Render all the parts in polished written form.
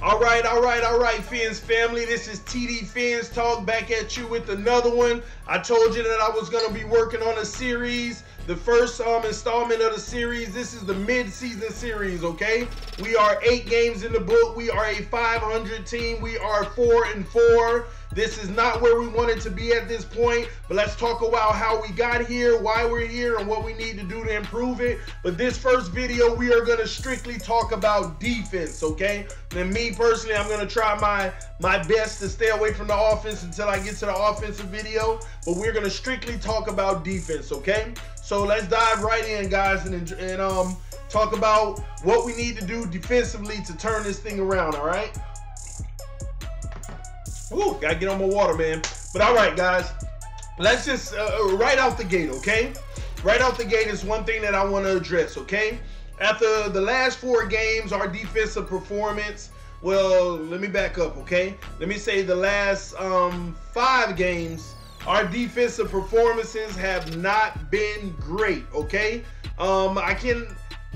All right, Fins family. This is TD Fins Talk back at you with another one. I told you that I was going to be working on a series. The first installment of the series. This is the mid-season series, okay? We are 8 games in the book. We are a 500 team. We are 4-4. This is not where we wanted to be at this point, but let's talk about how we got here, why we're here, and what we need to do to improve it. But this first video, we are going to strictly talk about defense, okay? And me personally, I'm going to try my best to stay away from the offense until I get to the offensive video, but we're going to strictly talk about defense, okay? So let's dive right in, guys, and talk about what we need to do defensively to turn this thing around, all right? Ooh, gotta get on my water, man. But all right, guys, let's just right out the gate, okay? Right out the gate is one thing that I want to address, okay? After the last 4 games, our defensive performance, well, let me back up, okay? Let me say the last 5 games, our defensive performances have not been great, okay?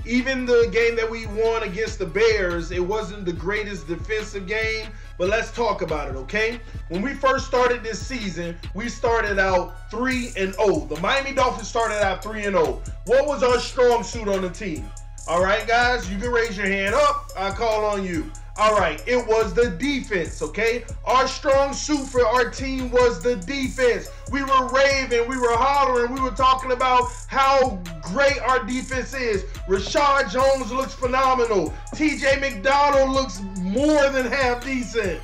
Even the game that we won against the Bears, it wasn't the greatest defensive game, but let's talk about it, okay? When we first started this season, we started out 3-0. The Miami Dolphins started out 3-0. What was our strong suit on the team? All right, guys, you can raise your hand up. I call on you. All right, it was the defense, okay? Our strong suit for our team was the defense. We were raving, we were hollering, we were talking about how great our defense is. Rashad Jones looks phenomenal. TJ McDonald looks more than half decent.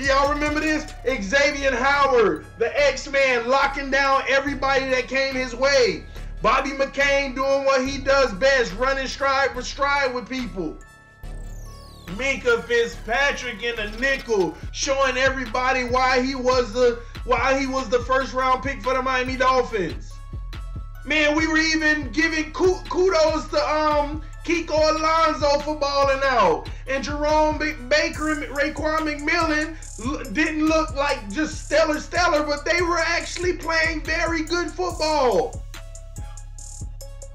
Y'all remember this? Xavier Howard, the X-Man, locking down everybody that came his way. Bobby McCain doing what he does best, running stride for stride with people. Minka Fitzpatrick in the nickel, showing everybody why he was the first round pick for the Miami Dolphins. Man, we were even giving kudos to Kiko Alonso for balling out, and Jerome Baker and Raekwon McMillan didn't look like just stellar, but they were actually playing very good football.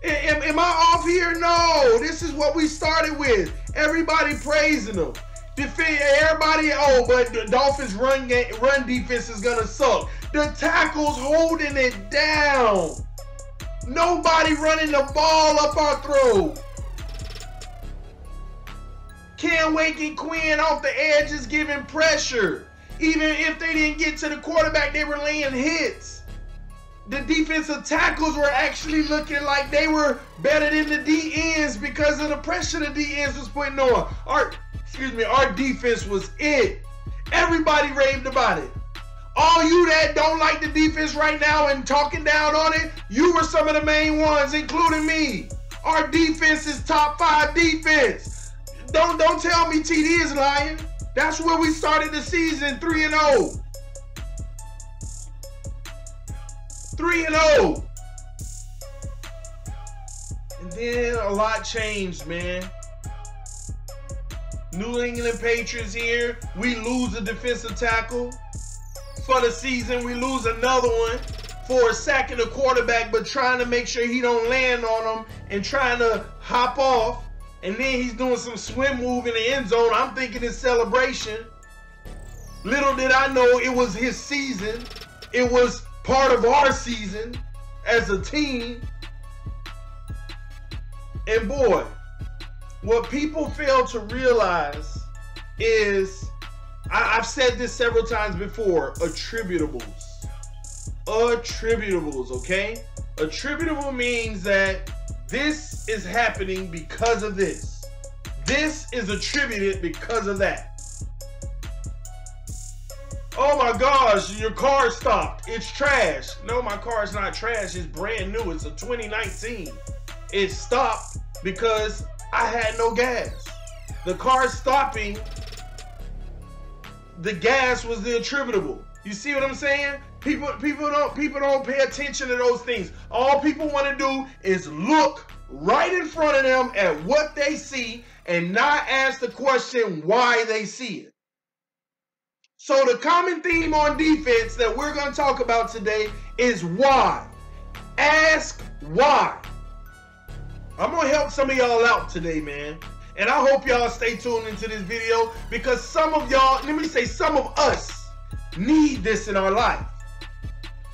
Am I off here? No. This is what we started with. Everybody praising them. Everybody, but the Dolphins' run defense is going to suck. The tackles holding it down. Nobody running the ball up our throat. Kenwick and Quinn off the edges giving pressure. Even if they didn't get to the quarterback, they were laying hits. The defensive tackles were actually looking like they were better than the D-ends because of the pressure the D-ends was putting on. Our defense was it. Everybody raved about it. All you that don't like the defense right now and talking down on it, you were some of the main ones, including me. Our defense is top 5 defense. Don't tell me TD is lying. That's where we started the season, 3-0. 3-0. And then a lot changed, man. New England Patriots here. We lose a defensive tackle for the season. We lose another one for sacking the quarterback, but trying to make sure he don't land on him and trying to hop off. And then he's doing some swim move in the end zone. I'm thinking it's celebration. Little did I know it was his season. It was part of our season as a team. And boy, what people fail to realize is, I've said this several times before, attributables. Attributables, okay? Attributable means that this is happening because of this. This is attributed because of that. Oh my gosh, your car stopped. It's trash. No, my car's not trash. It's brand new. It's a 2019. It stopped because I had no gas. The car stopping, the gas was the attributable. You see what I'm saying? People don't pay attention to those things. All people want to do is look right in front of them at what they see and not ask the question why they see it. So the common theme on defense that we're going to talk about today is why. Ask why. I'm going to help some of y'all out today, man. And I hope y'all stay tuned into this video because some of y'all, let me say some of us need this in our life.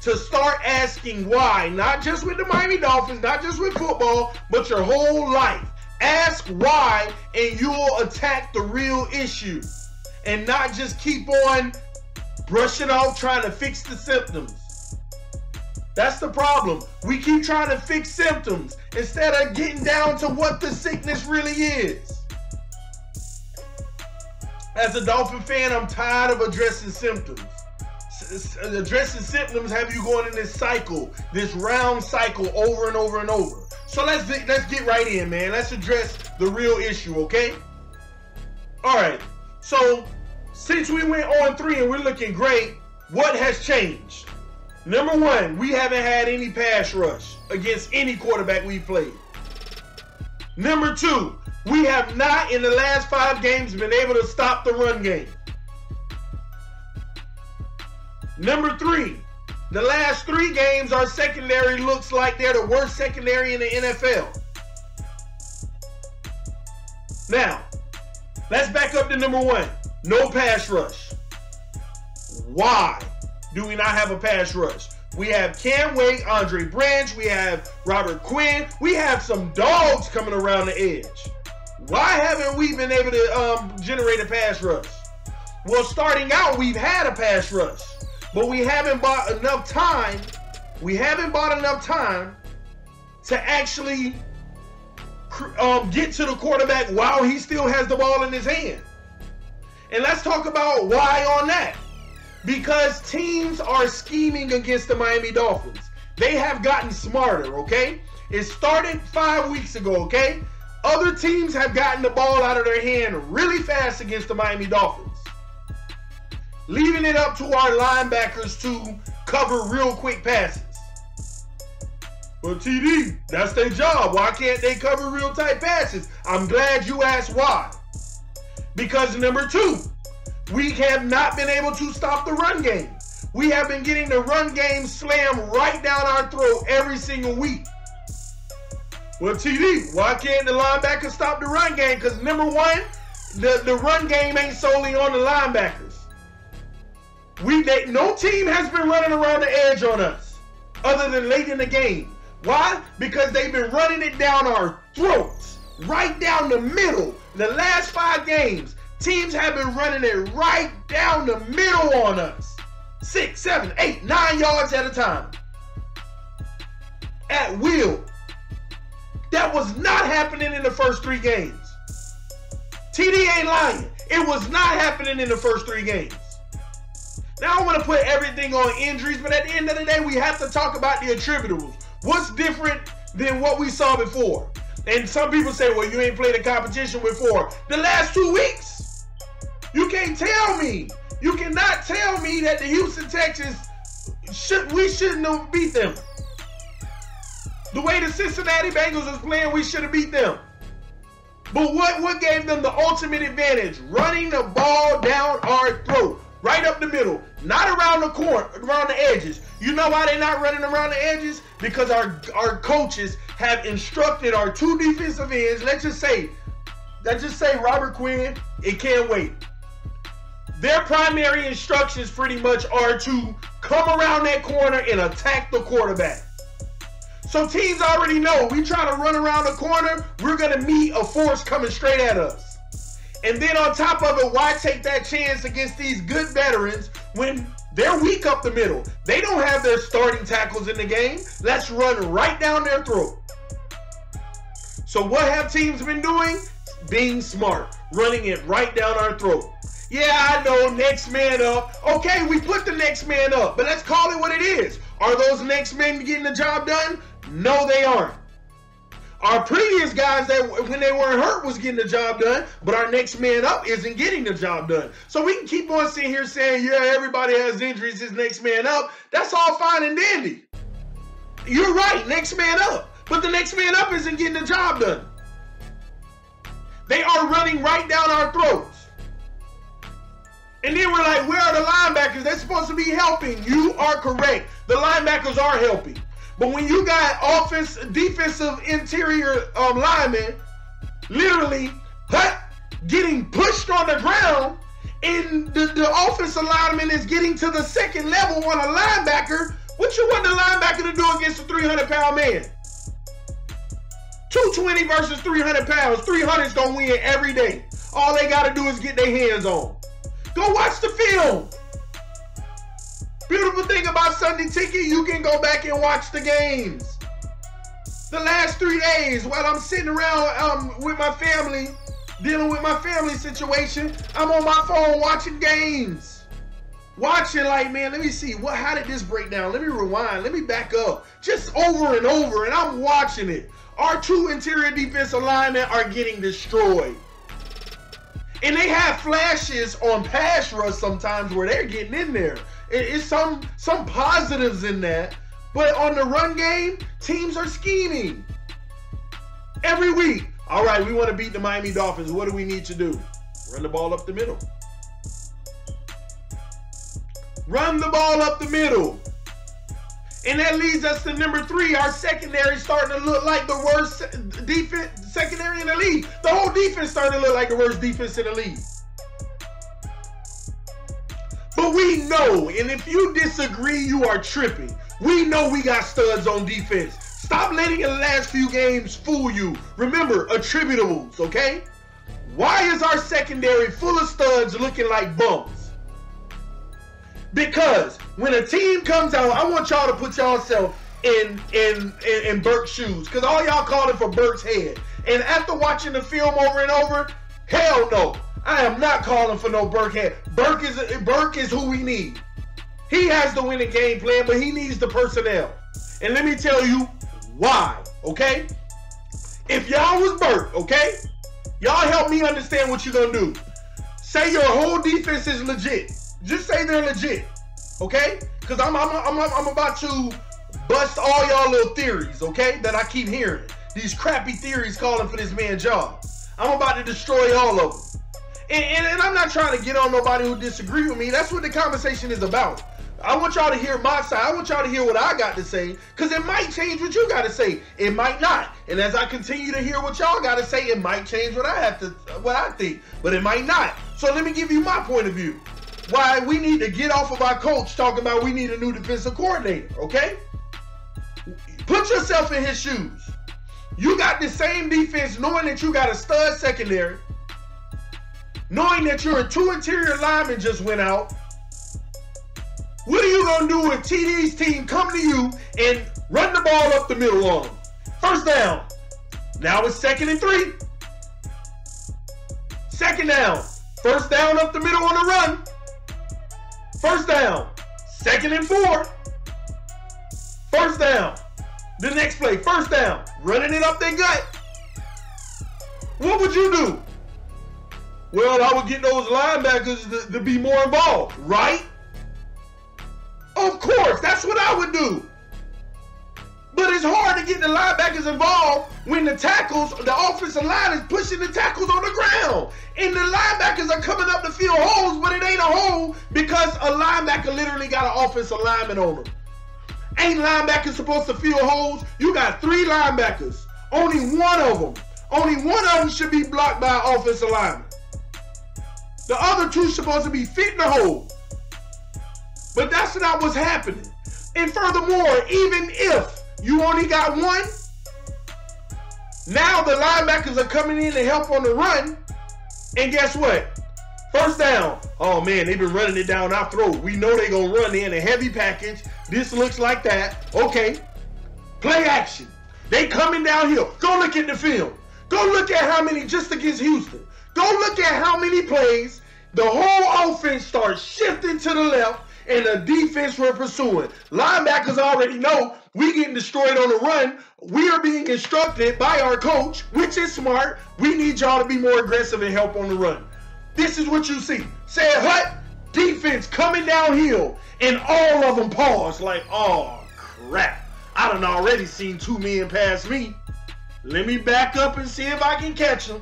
To start asking why, not just with the Miami Dolphins, not just with football, but your whole life. Ask why and you'll attack the real issue. And not just keep on brushing off trying to fix the symptoms. That's the problem. We keep trying to fix symptoms instead of getting down to what the sickness really is. As a Dolphin fan, I'm tired of addressing symptoms. Addressing symptoms have you going in this cycle, this round cycle over and over and over. So let's get right in, man. Let's address the real issue, okay? All right. So since we went on 3 and we're looking great, what has changed? Number 1, we haven't had any pass rush against any quarterback we played. Number 2, we have not in the last 5 games been able to stop the run game. Number 3, the last 3 games, our secondary looks like they're the worst secondary in the NFL. Now, let's back up to number 1. No pass rush. Why do we not have a pass rush? We have Cam Wake, Andre Branch, we have Robert Quinn, we have some dogs coming around the edge. Why haven't we been able to generate a pass rush? Well, starting out, we've had a pass rush. But we haven't bought enough time. We haven't bought enough time to actually get to the quarterback while he still has the ball in his hand. And let's talk about why on that. Because teams are scheming against the Miami Dolphins. They have gotten smarter, okay? It started 5 weeks ago, okay? Other teams have gotten the ball out of their hand really fast against the Miami Dolphins, leaving it up to our linebackers to cover real quick passes. But TD, that's their job. Why can't they cover real tight passes? I'm glad you asked why. Because number 2, we have not been able to stop the run game. We have been getting the run game slammed right down our throat every single week. Well, TD, why can't the linebackers stop the run game? Because number 1, the run game ain't solely on the linebackers. No team has been running around the edge on us other than late in the game. Why? Because they've been running it down our throats, right down the middle. The last 5 games, teams have been running it right down the middle on us. 6, 7, 8, 9 yards at a time. At will. That was not happening in the first 3 games. TD ain't lying. It was not happening in the first 3 games. Now I want to put everything on injuries, but at the end of the day, we have to talk about the attributables. What's different than what we saw before? And some people say, well, you ain't played a competition before. The last 2 weeks, you can't tell me. You cannot tell me that the Houston Texans, we shouldn't have beat them. The way the Cincinnati Bengals was playing, we should have beat them. But what gave them the ultimate advantage? Running the ball down our throat. Right up the middle, not around the corner, around the edges. You know why they're not running around the edges? Because our coaches have instructed our 2 defensive ends. Let's just say Robert Quinn and Cam Wake. Their primary instructions pretty much are to come around that corner and attack the quarterback. So teams already know we try to run around the corner, we're gonna meet a force coming straight at us. And then on top of it, why take that chance against these good veterans when they're weak up the middle? They don't have their starting tackles in the game. Let's run right down their throat. So what have teams been doing? Being smart, running it right down our throat. Yeah, I know, next man up. Okay, we put the next man up, but let's call it what it is. Are those next men getting the job done? No, they aren't. Our previous guys that when they weren't hurt was getting the job done, but our next man up isn't getting the job done. So we can keep on sitting here saying, yeah, everybody has injuries, his next man up. That's all fine and dandy. You're right, next man up. But the next man up isn't getting the job done. They are running right down our throats. And then we're like, where are the linebackers? They're supposed to be helping. You are correct. The linebackers are helping. But when you got defensive interior linemen literally Hut getting pushed on the ground, and the offensive lineman is getting to the second level on a linebacker. What you want the linebacker to do against a 300-pound man? 220 versus 300 pounds. 300's going to win every day. All they got to do is get their hands on. Go watch the film. Beautiful thing about Sunday Ticket, you can go back and watch the games. The last 3 days, while I'm sitting around with my family, dealing with my family situation, I'm on my phone watching games. Watching like, man, let me see, how did this break down? Let me rewind, let me back up. Just over and over, and I'm watching it. Our 2 interior defensive linemen are getting destroyed. And they have flashes on pass rush sometimes where they're getting in there. It's some positives in that. But on the run game, teams are scheming. Every week. All right, we want to beat the Miami Dolphins. What do we need to do? Run the ball up the middle. Run the ball up the middle. And that leads us to number 3. Our secondary starting to look like the worst defense secondary in the league. The whole defense starting to look like the worst defense in the league. But we know, and if you disagree, you are tripping. We know we got studs on defense. Stop letting the last few games fool you. Remember, attributables, okay? Why is our secondary full of studs looking like bums? Because when a team comes out, I want y'all to put yourself in Burke's shoes. Because all y'all calling for Burke's head. And after watching the film over and over, hell no. I am not calling for no Burke head. Burke is who we need. He has the winning game plan, but he needs the personnel. And let me tell you why, okay? If y'all was Burke, okay? Y'all help me understand what you're going to do. Say your whole defense is legit. Just say they're legit, okay? Because I'm about to bust all y'all little theories, okay? That I keep hearing. These crappy theories calling for this man's job. I'm about to destroy all of them. And I'm not trying to get on nobody who disagree with me. That's what the conversation is about. I want y'all to hear my side. I want y'all to hear what I got to say, because it might change what you got to say. It might not. And as I continue to hear what y'all got to say, it might change what I think, but it might not. So let me give you my point of view. Why we need to get off of our coach talking about we need a new defensive coordinator, okay? Put yourself in his shoes. You got the same defense knowing that you got a stud secondary, knowing that your 2 interior linemen just went out. What are you going to do when TD's team come to you and run the ball up the middle on them? First down. Now it's 2nd and 3. 2nd down. First down up the middle on the run. First down. 2nd and 4. First down. The next play. First down. Running it up their gut. What would you do? Well, I would get those linebackers to be more involved, right? Of course, that's what I would do. But it's hard to get the linebackers involved when the tackles, the offensive line is pushing the tackles on the ground. And the linebackers are coming up to fill holes, but it ain't a hole because a linebacker literally got an offensive lineman on them. Ain't linebackers supposed to fill holes? You got 3 linebackers. Only one of them should be blocked by an offensive lineman. The other 2 supposed to be fitting the hole. But that's not what's happening. And furthermore, even if you only got 1, now the linebackers are coming in to help on the run. And guess what? First down. Oh man, they've been running it down our throat. We know they're going to run in a heavy package. This looks like that. Okay. Play action. They coming downhill. Go look at the film. Go look at how many just against Houston. Go look at how many plays the whole offense starts shifting to the left and the defense we're pursuing. Linebackers already know we getting destroyed on the run. We are being instructed by our coach, which is smart. We need y'all to be more aggressive and help on the run. This is what you see. Say Hut, defense coming downhill, and all of them pause like, oh crap. I done already seen 2 men pass me. Let me back up and see if I can catch them.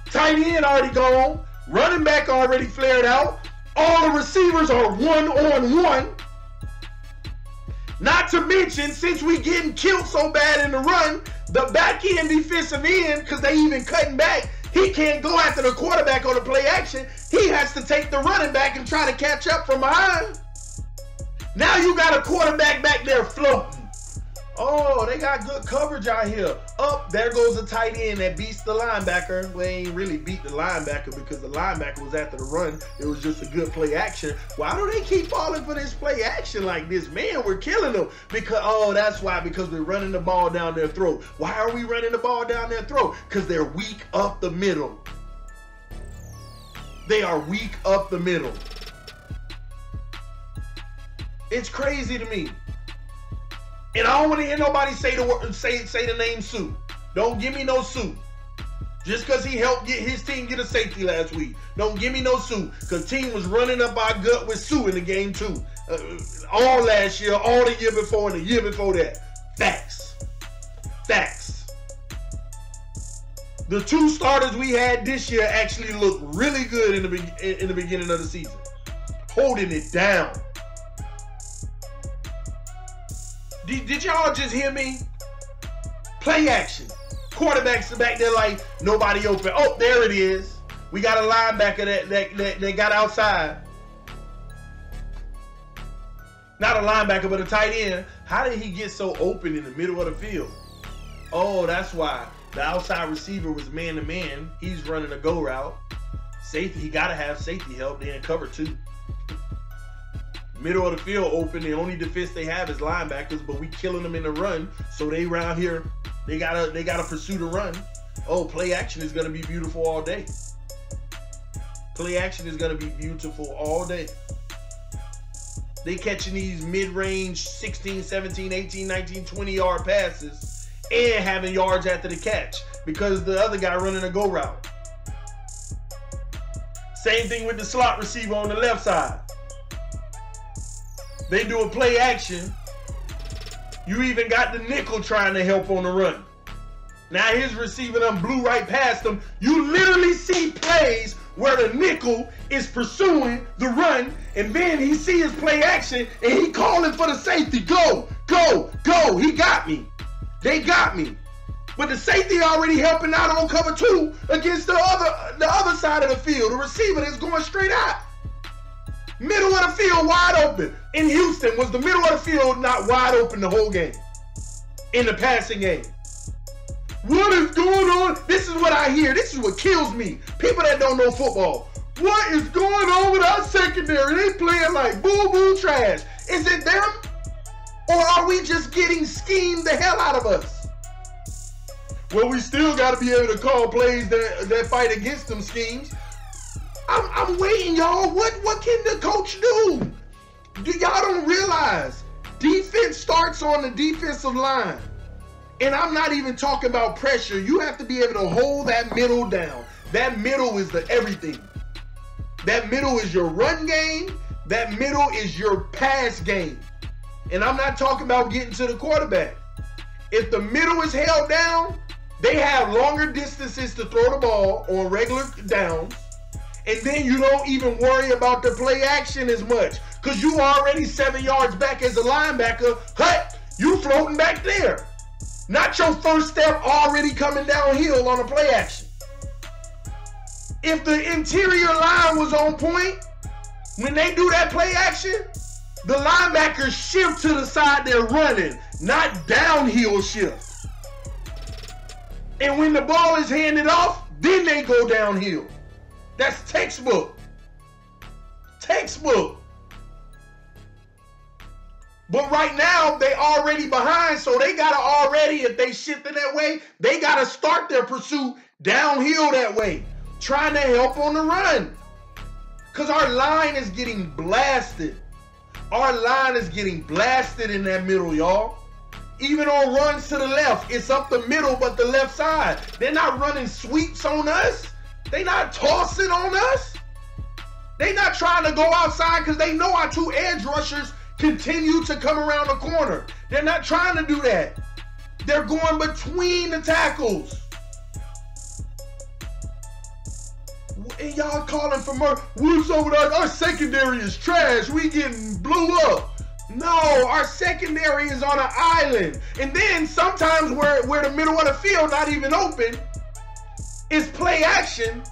Tight end already gone. Running back already flared out. All the receivers are 1-on-1. Not to mention, since we getting killed so bad in the run, the back end defensive end, because they even cutting back, He can't go after the quarterback on the play action. He has to take the running back and try to catch up from behind. Now you got a quarterback back there floating. Oh, they got good coverage out here. Up, there goes the tight end that beats the linebacker. Well, they ain't really beat the linebacker because the linebacker was after the run. It was just a good play action. Why do they keep falling for this play action like this? Man, we're killing them. Because, oh, that's why. Because we're running the ball down their throat. Why are we running the ball down their throat? Because they're weak up the middle. They are weak up the middle. It's crazy to me. And I don't want to hear nobody say the word, say the name Sue. Don't give me no Sue. Just because he helped get his team get a safety last week. Don't give me no Sue. Because team was running up our gut with Sue in the game too. All last year, all the year before, and the year before that. Facts. Facts. The two starters we had this year actually looked really good in the beginning of the season. Holding it down. Did y'all just hear me? Play action. Quarterbacks back there like nobody open. Oh, there it is. We got a linebacker that got outside. Not a linebacker, but a tight end. How did he get so open in the middle of the field? Oh, that's why. The outside receiver was man-to-man. He's running a go route. Safety, he got to have safety help. They in cover too. Middle of the field open. The only defense they have is linebackers, but we killing them in the run. So they around here, they gotta pursue the run. Oh, play action is gonna be beautiful all day. Play action is gonna be beautiful all day. They catching these mid-range 16, 17, 18, 19, 20-yard passes and having yards after the catch because the other guy running a go route. Same thing with the slot receiver on the left side. They do a play action. You even got the nickel trying to help on the run. Now his receiver done blew right past him. You literally see plays where the nickel is pursuing the run, and then he see his play action, and he calling for the safety. Go, go, go. He got me. They got me. But the safety already helping out on cover 2 against the other side of the field. The receiver that's going straight out. Middle of the field wide open. In Houston, was the middle of the field not wide open the whole game? In the passing game. What is going on? This is what I hear. This is what kills me. People that don't know football. What is going on with our secondary? They playing like boo-boo trash. Is it them? Or are we just getting schemed the hell out of us? Well, we still got to be able to call plays that fight against them schemes. I'm waiting, y'all. What can the coach do? Y'all don't realize defense starts on the defensive line. And I'm not even talking about pressure. You have to be able to hold that middle down. That middle is the everything. That middle is your run game. That middle is your pass game. And I'm not talking about getting to the quarterback. If the middle is held down, they have longer distances to throw the ball on regular downs. And then you don't even worry about the play action as much because you already 7 yards back as a linebacker. Hut, you floating back there. Not your first step already coming downhill on a play action. If the interior line was on point, when they do that play action, the linebackers shift to the side they're running, not downhill shift. And when the ball is handed off, then they go downhill. That's textbook. Textbook. But right now, they already behind, so they got to already, if they shifting that way, they got to start their pursuit downhill that way, trying to help on the run. Because our line is getting blasted. Our line is getting blasted in that middle, y'all. Even on runs to the left, it's up the middle, but the left side. They're not running sweeps on us. They not tossing on us. They not trying to go outside because they know our 2 edge rushers continue to come around the corner. They're not trying to do that. They're going between the tackles. And y'all calling for murder. What's over there? Our secondary is trash. We getting blew up. No, our secondary is on an island. And then sometimes where the middle of the field not even open, is play action.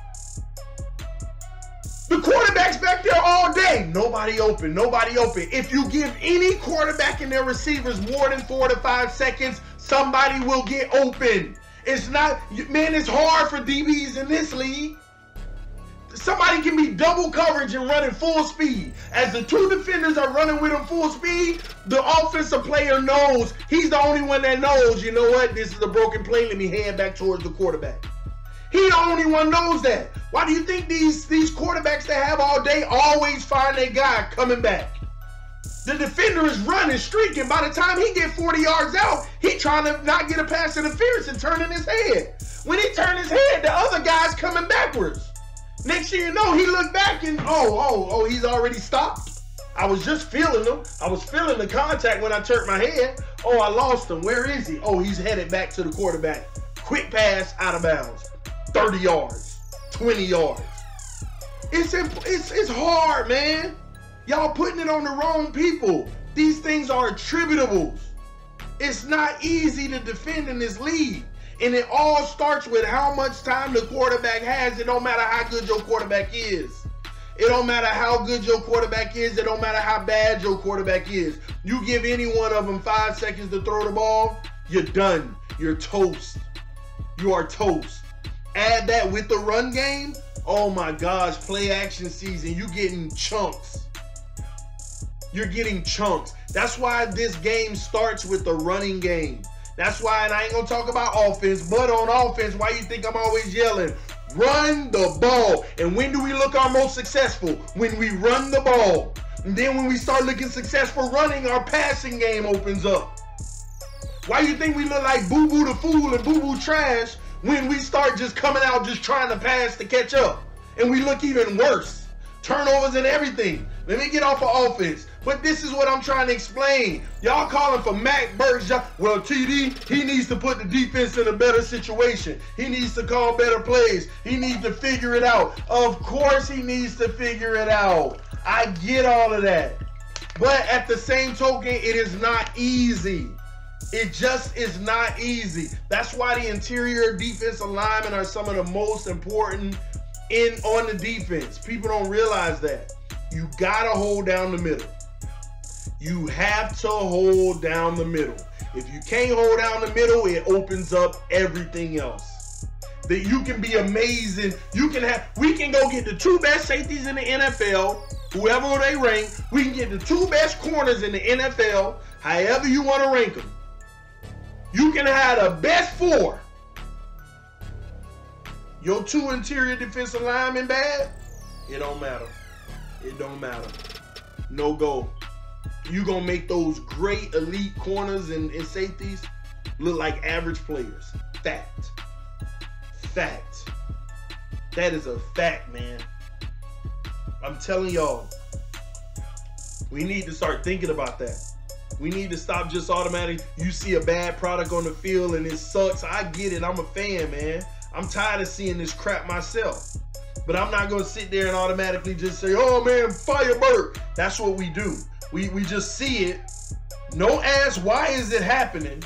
The quarterback's back there all day. Nobody open, nobody open. If you give any quarterback and their receivers more than 4 to 5 seconds, somebody will get open. It's not, man, it's hard for DBs in this league. Somebody can be double coverage and running full speed. As the two defenders are running with him full speed, the offensive player knows, he's the only one that knows, you know what, this is a broken play, let me head back towards the quarterback. He the only one knows that. Why do you think these quarterbacks they have all day always find their guy coming back? The defender is running, streaking. By the time he get 40 yards out, he trying to not get a pass interference and turning his head. When he turn his head, the other guy's coming backwards. Next thing you know, he looked back and, oh, he's already stopped. I was just feeling him. I was feeling the contact when I turned my head. Oh, I lost him. Where is he? Oh, he's headed back to the quarterback. Quick pass, out of bounds. 30 yards, 20 yards. It's hard, man. Y'all putting it on the wrong people. These things are attributables. It's not easy to defend in this league. And it all starts with how much time the quarterback has. It don't matter how good your quarterback is. It don't matter how good your quarterback is. It don't matter how bad your quarterback is. You give any one of them 5 seconds to throw the ball, you're done. You're toast. You are toast. Add that with the run game. Oh my gosh, play action season. You getting chunks. You're getting chunks. That's why this game starts with the running game. That's why, and I ain't gonna talk about offense, but on offense, why you think I'm always yelling? Run the ball. And when do we look our most successful? When we run the ball. And then when we start looking successful running, our passing game opens up. Why you think we look like boo-boo the fool and boo-boo trash when we start just coming out just trying to pass to catch up? And we look even worse. Turnovers and everything. Let me get off of offense. But this is what I'm trying to explain. Y'all calling for Mac Burks. Well, TD, he needs to put the defense in a better situation. He needs to call better plays. He needs to figure it out. Of course he needs to figure it out. I get all of that. But at the same token, it is not easy. It just is not easy. That's why the interior defensive linemen are some of the most important on the defense. People don't realize that. You gotta hold down the middle. You have to hold down the middle. If you can't hold down the middle, it opens up everything else. That you can be amazing. We can go get the 2 best safeties in the NFL, whoever they rank. We can get the 2 best corners in the NFL, however you want to rank them. You can have the best 4. Your 2 interior defensive linemen bad, it don't matter. It don't matter. No go. You gonna make those great elite corners and safeties look like average players. Fact. Fact. That is a fact, man. I'm telling y'all, we need to start thinking about that. We need to stop just automatically, you see a bad product on the field and it sucks. I get it, I'm a fan, man. I'm tired of seeing this crap myself. But I'm not gonna sit there and automatically just say, oh man, fire Burke. That's what we do. We just see it. No ask, why is it happening?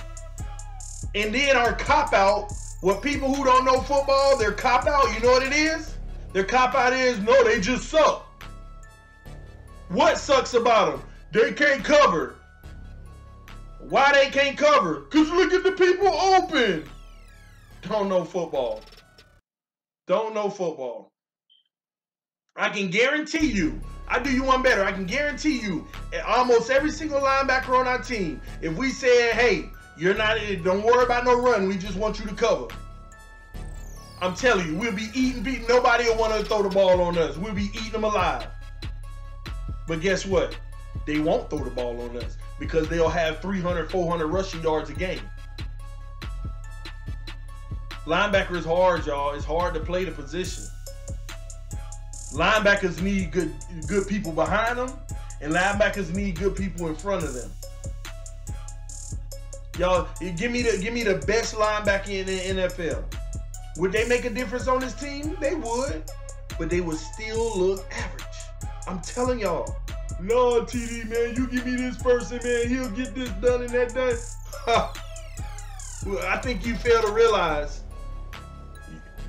And then our cop-out, what people who don't know football, their cop-out, you know what it is? Their cop-out is, no, they just suck. What sucks about them? They can't cover. Why they can't cover? Because look at the people open. Don't know football. Don't know football. I can guarantee you, I do you one better. I can guarantee you, almost every single linebacker on our team, if we said, hey, don't worry about no run, we just want you to cover. I'm telling you, we'll be eating people. Nobody will want to throw the ball on us. We'll be eating them alive. But guess what? They won't throw the ball on us because they'll have 300, 400 rushing yards a game. Linebacker is hard, y'all. It's hard to play the position. Linebackers need good people behind them, and linebackers need good people in front of them. Y'all, give me the best linebacker in the NFL. Would they make a difference on this team? They would, but they would still look average. I'm telling y'all. No, TD, man, you give me this person, man, he'll get this done and that done. Well, I think you fail to realize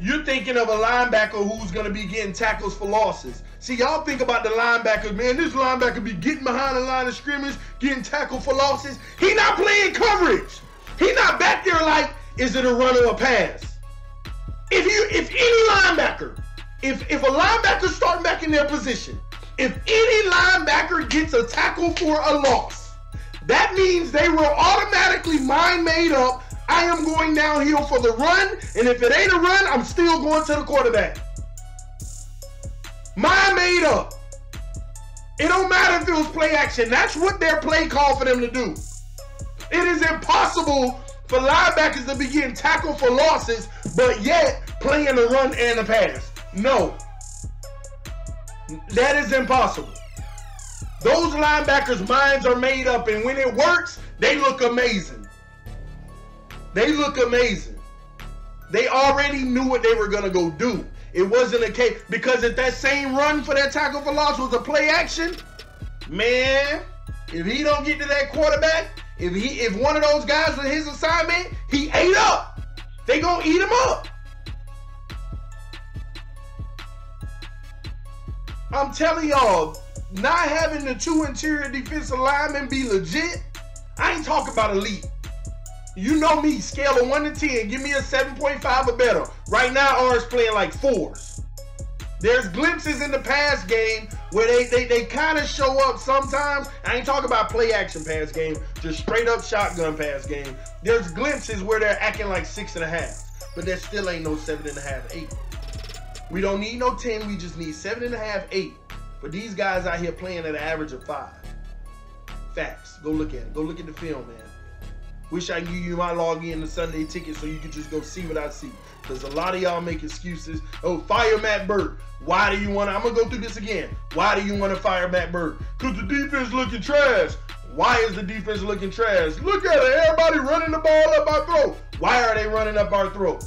You're thinking of a linebacker who's going to be getting tackles for losses. See, y'all think about the linebackers, man. This linebacker be getting behind the line of scrimmage, getting tackled for losses. He not playing coverage. He not back there like, is it a run or a pass? If any linebacker, if a linebacker starting back in their position, if any linebacker gets a tackle for a loss, that means they were automatically mind made up. I am going downhill for the run, and if it ain't a run, I'm still going to the quarterback. Mind made up. It don't matter if it was play action. That's what their play called for them to do. It is impossible for linebackers to be getting tackled for losses, but yet playing the run and the pass. No. That is impossible. Those linebackers' minds are made up, and when it works, they look amazing. They look amazing. They already knew what they were going to go do. It wasn't a case, because if that same run for that tackle for loss was a play action, man, if he don't get to that quarterback, if one of those guys with his assignment, he ate up. They gonna eat him up. I'm telling y'all, not having the 2 interior defensive linemen be legit, I ain't talking about elite. You know me, scale of 1 to 10, give me a 7.5 or better. Right now, ours playing like 4s. There's glimpses in the pass game where they kind of show up sometimes. I ain't talking about play action pass game, just straight up shotgun pass game. There's glimpses where they're acting like 6.5, but that still ain't no 7.5, 8. We don't need no 10, we just need 7.5, 8. But these guys out here playing at an average of 5. Facts. Go look at it. Go look at the film, man. Wish I could give you my login to Sunday Ticket so you could just go see what I see. Because a lot of y'all make excuses. Oh, fire Matt Burt. Why do you want to? I'm going to go through this again. Why do you want to fire Matt Burt? Because the defense looking trash. Why is the defense looking trash? Look at it. Everybody running the ball up our throat. Why are they running up our throat?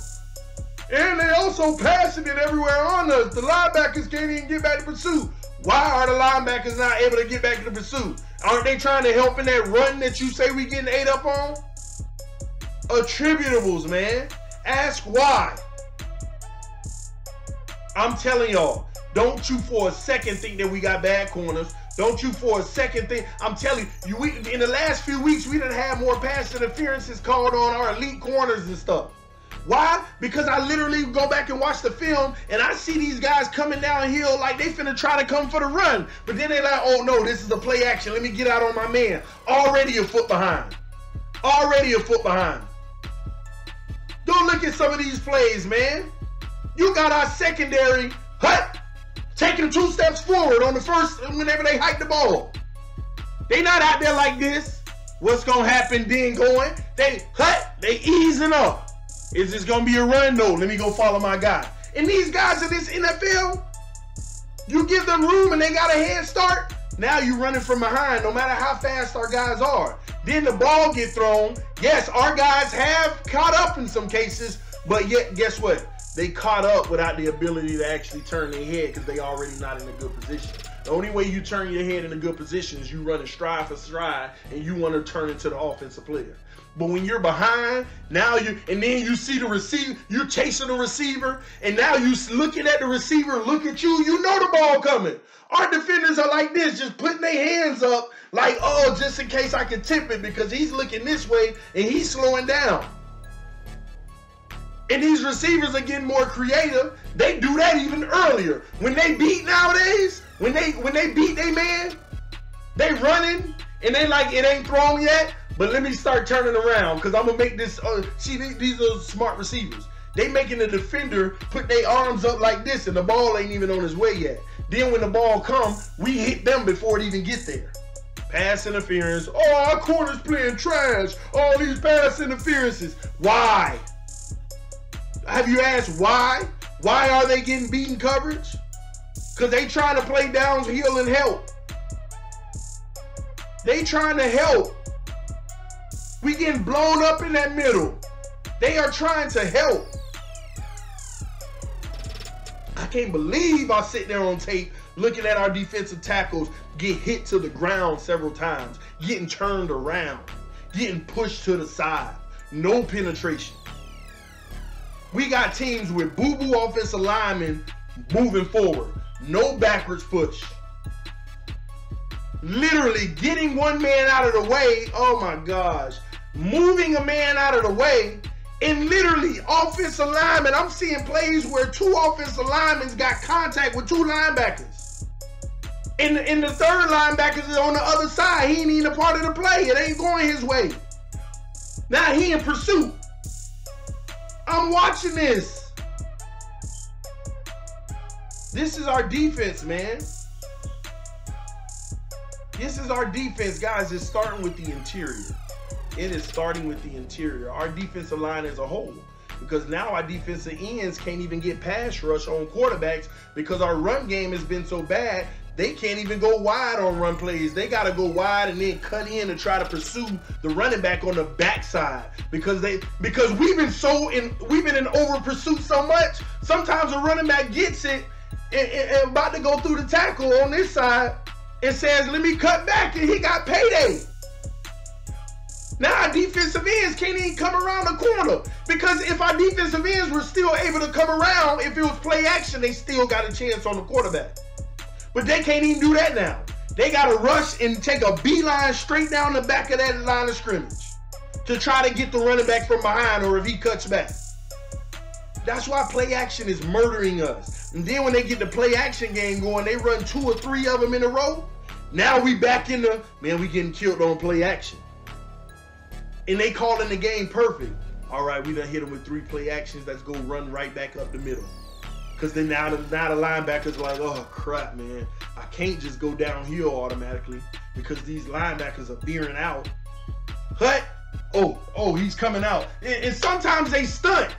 And they also passing it everywhere on us. The linebackers can't even get back to pursuit. Why are the linebackers not able to get back to the pursuit? Aren't they trying to help in that run that you say we getting ate up on? Attributables, man. Ask why. I'm telling y'all, don't you for a second think that we got bad corners. Don't you for a second think. I'm telling you, in the last few weeks, we done had more pass interferences called on our elite corners and stuff. Why? Because I literally go back and watch the film and I see these guys coming downhill like they finna try to come for the run. But then they like, oh no, this is a play action. Let me get out on my man. Already a foot behind. Already a foot behind. Go look at some of these plays, man. You got our secondary taking 2 steps forward on the first whenever they hike the ball. They not out there like this. What's gonna happen then going? They easing up. Is this gonna be a run? No, let me go follow my guy. And these guys in this NFL, you give them room and they got a head start. Now you running from behind no matter how fast our guys are. Then the ball get thrown. Yes, our guys have caught up in some cases, but yet guess what? They caught up without the ability to actually turn their head because they already not in a good position. The only way you turn your head in a good position is you running stride for stride and you want to turn into the offensive player. But when you're behind, and then you see the receiver, you're chasing the receiver, and now you looking at the receiver, look at you, you know the ball coming. Our defenders are like this, just putting their hands up like, oh, just in case I can tip it because he's looking this way and he's slowing down. And these receivers are getting more creative. They do that even earlier. When they beat nowadays, when they beat their man, they running and they like, it ain't thrown yet. But let me start turning around because I'm going to make this. See, these are smart receivers. They making the defender put their arms up like this and the ball ain't even on his way yet. Then when the ball comes, we hit them before it even get there. Pass interference. Oh, our corner's playing trash. All these pass interferences. Why? Have you asked why? Why are they getting beaten coverage? Because they trying to play downhill and help. They trying to help. We getting blown up in that middle. They are trying to help. I can't believe I sit there on tape looking at our defensive tackles get hit to the ground several times, getting turned around, getting pushed to the side. No penetration. We got teams with boo-boo offensive linemen moving forward. No backwards push. Literally getting one man out of the way. Oh my gosh. Moving a man out of the way. And literally offensive linemen. I'm seeing plays where 2 offensive linemen got contact with 2 linebackers. And the third linebacker is on the other side. He ain't even a part of the play. It ain't going his way. Now he in pursuit. I'm watching this. This is our defense, man. This is our defense, guys. It's starting with the interior. It is starting with the interior. Our defensive line as a whole. Because now our defensive ends can't even get pass rush on quarterbacks because our run game has been so bad. They can't even go wide on run plays. They got to go wide and then cut in and try to pursue the running back on the backside because we've been in over pursuit so much. Sometimes a running back gets it and about to go through the tackle on this side and says, "Let me cut back," and he got payday. Now our defensive ends can't even come around the corner because if our defensive ends were still able to come around, if it was play action, they still got a chance on the quarterback. But they can't even do that now. They got to rush and take a beeline straight down the back of that line of scrimmage to try to get the running back from behind or if he cuts back. That's why play action is murdering us. And then when they get the play action game going, they run 2 or 3 of them in a row. Now we back in the, man, we getting killed on play action. And they calling the game perfect. All right, we done hit them with 3 play actions. Let's go run right back up the middle. Because then now the linebacker's like, oh, crap, man. I can't just go downhill automatically because these linebackers are veering out. Hut. Oh, he's coming out. And sometimes they stunt.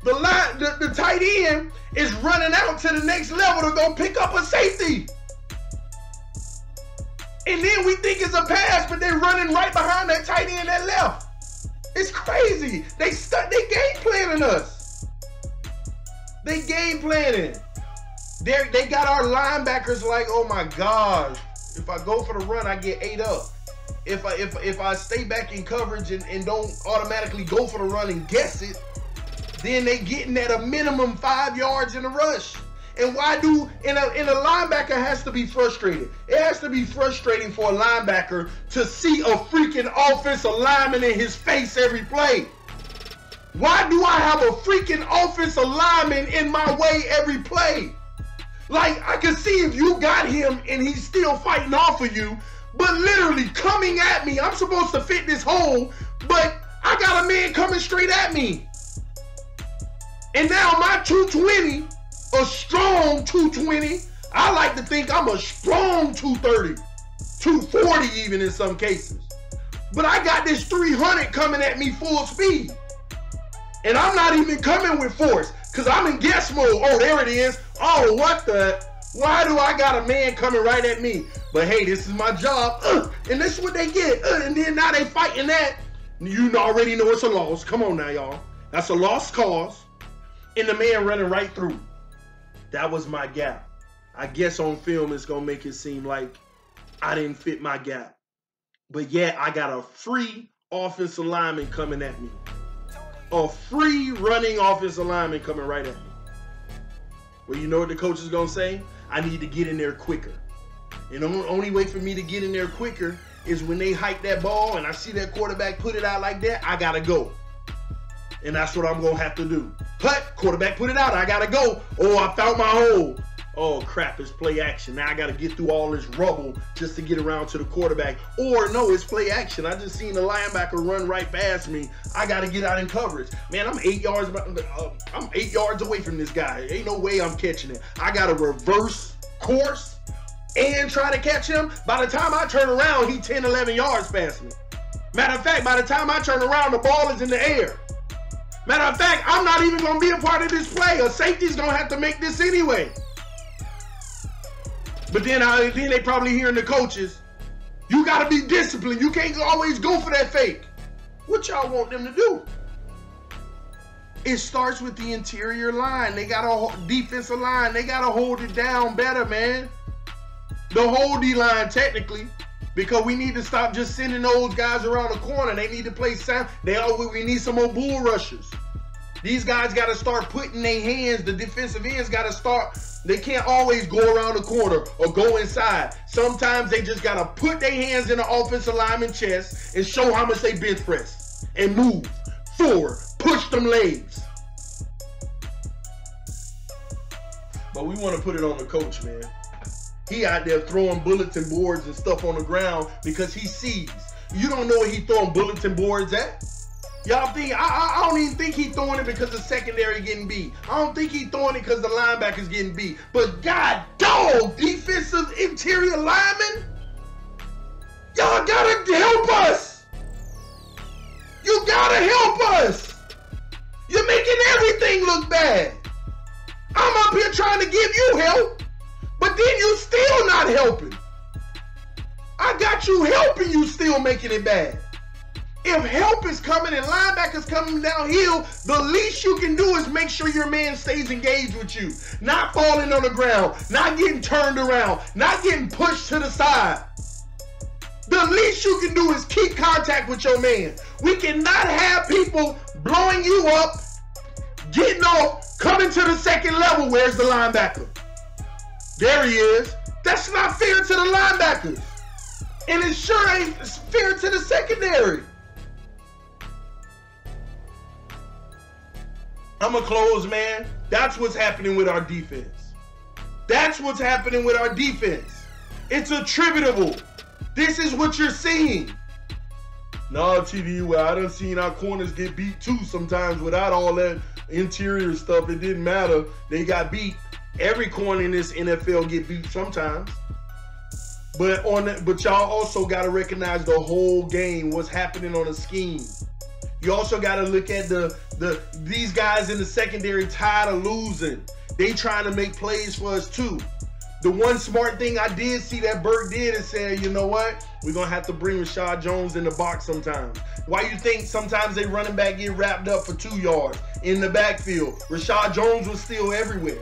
The tight end is running out to the next level to go pick up a safety. And then we think it's a pass, but they're running right behind that tight end that left. It's crazy. They game planning us. They game planning. They got our linebackers like, oh my gosh. If I go for the run, I get 8 up. If I stay back in coverage and don't automatically go for the run and guess it, then they getting at a minimum 5 yards in a rush. And why do and a linebacker has to be frustrated. It has to be frustrating for a linebacker to see a freaking offensive lineman in his face every play. Why do I have a freaking offensive lineman in my way every play? Like, I can see if you got him and he's still fighting off of you, but literally coming at me, I'm supposed to fit this hole, but I got a man coming straight at me. And now my 220, a strong 220, I like to think I'm a strong 230, 240 even in some cases. But I got this 300 coming at me full speed. And I'm not even coming with force because I'm in guess mode. Oh, there it is. Oh, what the? Why do I got a man coming right at me? But hey, this is my job. And this is what they get. And then now they fighting that. You already know it's a loss. Come on now, y'all. That's a lost cause. And the man running right through. That was my gap. I guess on film it's going to make it seem like I didn't fit my gap. But yeah, I got a free offensive lineman coming at me. A free running offensive lineman coming right at me. Well, you know what the coach is going to say? I need to get in there quicker. And the only way for me to get in there quicker is when they hike that ball and I see that quarterback put it out like that, I got to go. And that's what I'm going to have to do. Hut, quarterback put it out, I got to go. Oh, I found my hole. Oh, crap, it's play action. Now I got to get through all this rubble just to get around to the quarterback. Or, no, it's play action. I just seen the linebacker run right past me. I got to get out in coverage. Man, I'm 8 yards away from this guy. Ain't no way I'm catching it. I got to reverse course and try to catch him. By the time I turn around, he 10, 11 yards past me. Matter of fact, by the time I turn around, the ball is in the air. Matter of fact, I'm not even going to be a part of this play. A safety's going to have to make this anyway. But then they probably hearing the coaches, you got to be disciplined. You can't always go for that fake. What y'all want them to do? It starts with the interior line. They got a defensive line. They got to hold it down better, man. The whole D-line, technically, because we need to stop just sending those guys around the corner. They need to play sound. We need some more bull rushers. These guys got to start putting their hands, the defensive ends got to start, they can't always go around the corner or go inside. Sometimes they just got to put their hands in the offensive lineman's chest and show how much they bench press and move forward, push them legs. But we want to put it on the coach, man. He out there throwing bulletin boards and stuff on the ground because he sees. You don't know what he throwing bulletin boards at. Y'all think, I don't even think he throwing it because the secondary getting beat. I don't think he throwing it because the linebackers getting beat. But God dog, defensive interior linemen, y'all gotta help us. You gotta help us. You're making everything look bad. I'm up here trying to give you help, but then you still not helping. I got you helping, you still making it bad. If help is coming and linebackers coming downhill, the least you can do is make sure your man stays engaged with you. Not falling on the ground, not getting turned around, not getting pushed to the side. The least you can do is keep contact with your man. We cannot have people blowing you up, getting off, coming to the second level. Where's the linebacker? There he is. That's not fair to the linebackers. And it sure ain't fair to the secondary. I'm going to close, man. That's what's happening with our defense. That's what's happening with our defense. It's attributable. This is what you're seeing. No, TD, well, I done seen our corners get beat too sometimes without all that interior stuff. It didn't matter. They got beat. Every corner in this NFL get beat sometimes. But y'all also got to recognize the whole game, what's happening on the scheme. You also got to look at these guys in the secondary tired of losing. They trying to make plays for us too. The one smart thing I did see that Burke did is say, you know what? We're going to have to bring Rashad Jones in the box sometimes. Why you think sometimes they running back get wrapped up for 2 yards in the backfield? Rashad Jones was still everywhere.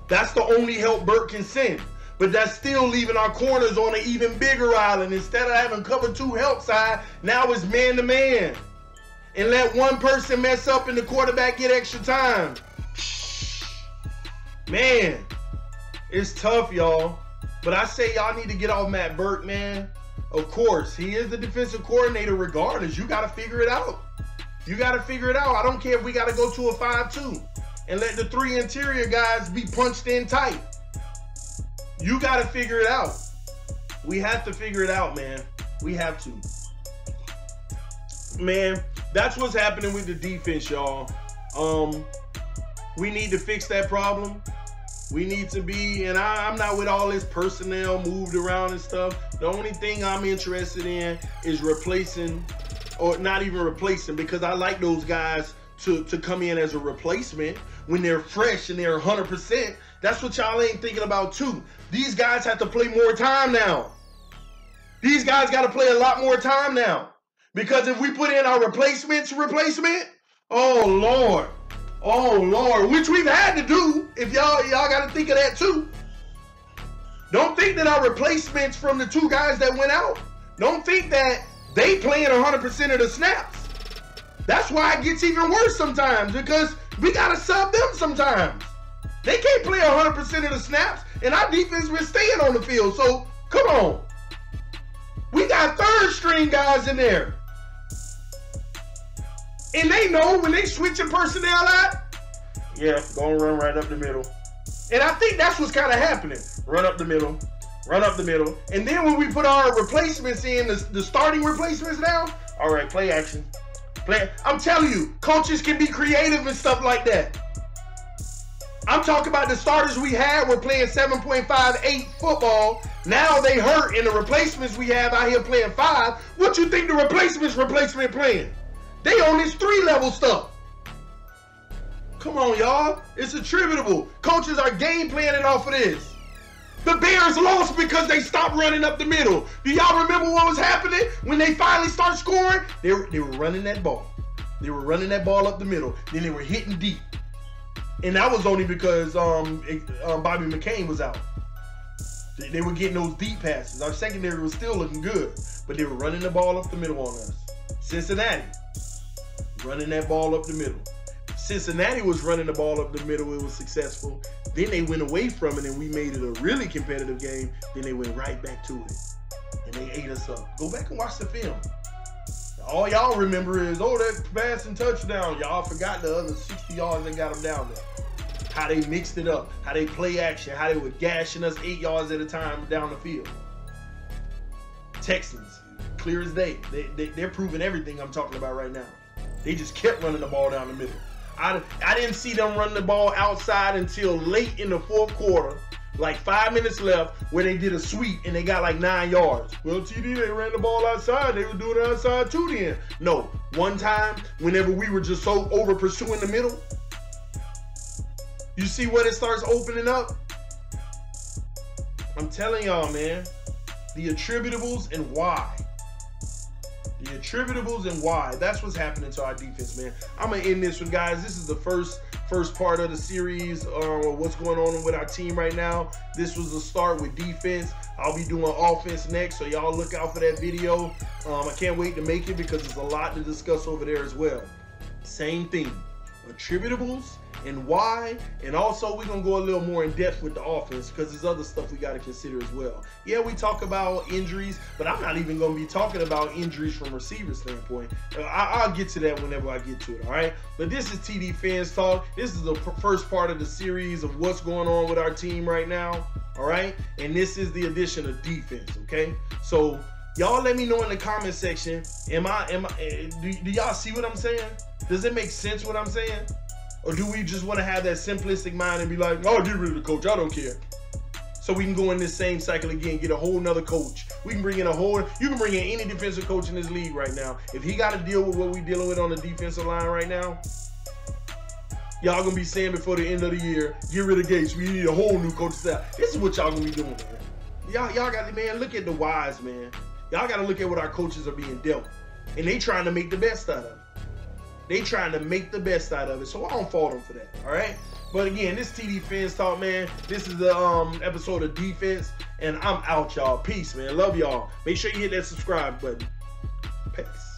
That's the only help Burke can send. But that's still leaving our corners on an even bigger island. Instead of having cover 2 help side, now it's man-to-man. And let one person mess up and the quarterback get extra time. Man, it's tough, y'all. But I say y'all need to get off Matt Burke, man. Of course, he is the defensive coordinator regardless. You got to figure it out. You got to figure it out. I don't care if we got to go to a 5-2 and let the 3 interior guys be punched in tight. You got to figure it out. We have to figure it out, man. We have to. Man, that's what's happening with the defense, y'all. We need to fix that problem. We need to be, and I'm not with all this personnel moved around and stuff. The only thing I'm interested in is replacing, or not even replacing, because I like those guys to come in as a replacement when they're fresh and they're 100%. That's what y'all ain't thinking about too. These guys have to play more time now. These guys got to play a lot more time now. Because if we put in our replacement, oh Lord, which we've had to do. If y'all got to think of that too. Don't think that our replacements from the 2 guys that went out, don't think that they playing 100% of the snaps. That's why it gets even worse sometimes, because we got to sub them sometimes. They can't play 100% of the snaps, and our defense been staying on the field. So, come on. We got 3rd string guys in there. And they know when they switching personnel out, yeah, gonna run right up the middle. And I think that's what's kind of happening. Run up the middle, run up the middle. And then when we put our replacements in, the starting replacements now, all right, play action. I'm telling you, coaches can be creative and stuff like that. I'm talking about the starters we had were playing 7.58 football. Now they hurt, and the replacements we have out here playing 5. What you think the replacement playing? They on this 3-level stuff. Come on, y'all. It's attributable. Coaches are game planning off of this. The Bears lost because they stopped running up the middle. Do y'all remember what was happening when they finally start scoring? They were running that ball. They were running that ball up the middle. Then they were hitting deep. And that was only because Bobby McCain was out. They were getting those deep passes. Our secondary was still looking good, but they were running the ball up the middle on us. Cincinnati. running that ball up the middle. Cincinnati was running the ball up the middle. It was successful. Then they went away from it, and we made it a really competitive game. Then they went right back to it, and they ate us up. Go back and watch the film. All y'all remember is, oh, that passing touchdown. Y'all forgot the other 60 yards that got them down there. How they mixed it up. How they play action. How they were gashing us 8 yards at a time down the field. Texans, clear as day. They're proving everything I'm talking about right now. They just kept running the ball down the middle. I didn't see them run the ball outside until late in the fourth quarter, like 5 minutes left, where they did a sweep and they got like 9 yards. Well, TD, they ran the ball outside. They were doing it outside too then. No, one time, whenever we were just so over pursuing the middle, you see when it starts opening up? I'm telling y'all, man, the attributables and why. The attributables and why. That's what's happening to our defense, man. I'm going to end this one, guys. This is the first part of the series, what's going on with our team right now. This was the start with defense. I'll be doing offense next, so y'all look out for that video. I can't wait to make it because there's a lot to discuss over there as well. Same thing. Attributables and why, and also we're gonna go a little more in depth with the offense because there's other stuff we got to consider as well. Yeah, we talk about injuries, but I'm not even gonna be talking about injuries from receiver standpoint. I'll get to that whenever I get to it. All right, but this is TD Fans Talk. This is the first part of the series of what's going on with our team right now. All right, and this is the addition of defense. Okay, so y'all let me know in the comment section. Do y'all see what I'm saying? Does it make sense what I'm saying? Or do we just want to have that simplistic mind and be like, oh, get rid of the coach, I don't care. So we can go in this same cycle again, get a whole nother coach. We can bring in you can bring in any defensive coach in this league right now. If he got to deal with what we're dealing with on the defensive line right now, y'all going to be saying before the end of the year, get rid of Gates, we need a whole new coach staff. This is what y'all going to be doing, man. Y'all got to, man, look at the whys, man. Y'all got to look at what our coaches are being dealt. And they trying to make the best out of it. They trying to make the best out of it, so I don't fault them for that, all right? But again, this TD Fans Talk, man. This is the episode of defense, and I'm out, y'all. Peace, man. Love y'all. Make sure you hit that subscribe button. Peace.